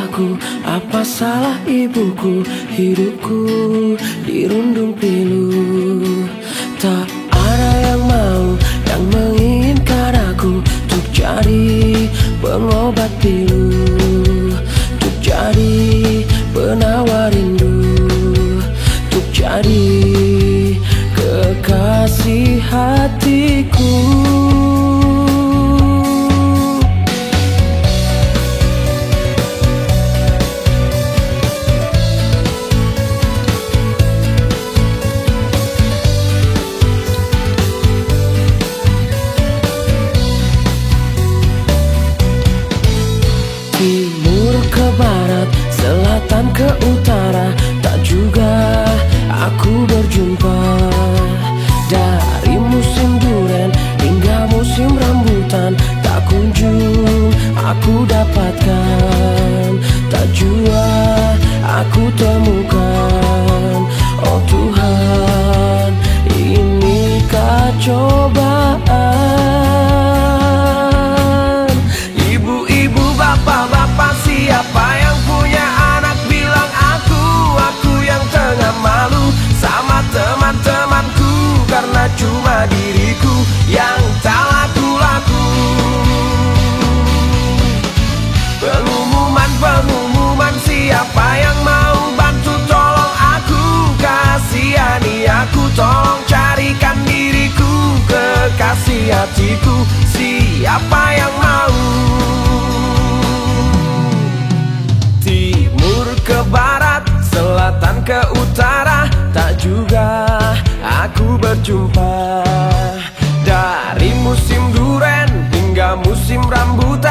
aku, apa salah ibuku? Hidupku dirundung pilu. Tak ada yang mau, yang menginginkan aku untuk jadi pengobat pilu, untuk jadi penawar rindu, untuk jadi kekasih hatiku. Timur ke barat, selatan ke utara, tak juga aku berjumpa. Dari musim duren hingga musim rambutan, tak kunjung aku dapatkan, tak jua aku temukan. Oh Tuhan, inikah cobaan? Ibu-ibu, bapak-bapak, siapa yang punya anak bilang aku yang tengah malu sama teman-temanku, karena cuma diriku yang tak laku-laku. Pengumuman, siapa yang mau bantu tolong aku, kasihani aku, tolong carikan diriku kekasih hatiku. Siapa yang mau? Timur ke barat, selatan ke utara, tak juga aku berjumpa. Dari musim duren hingga musim rambutan,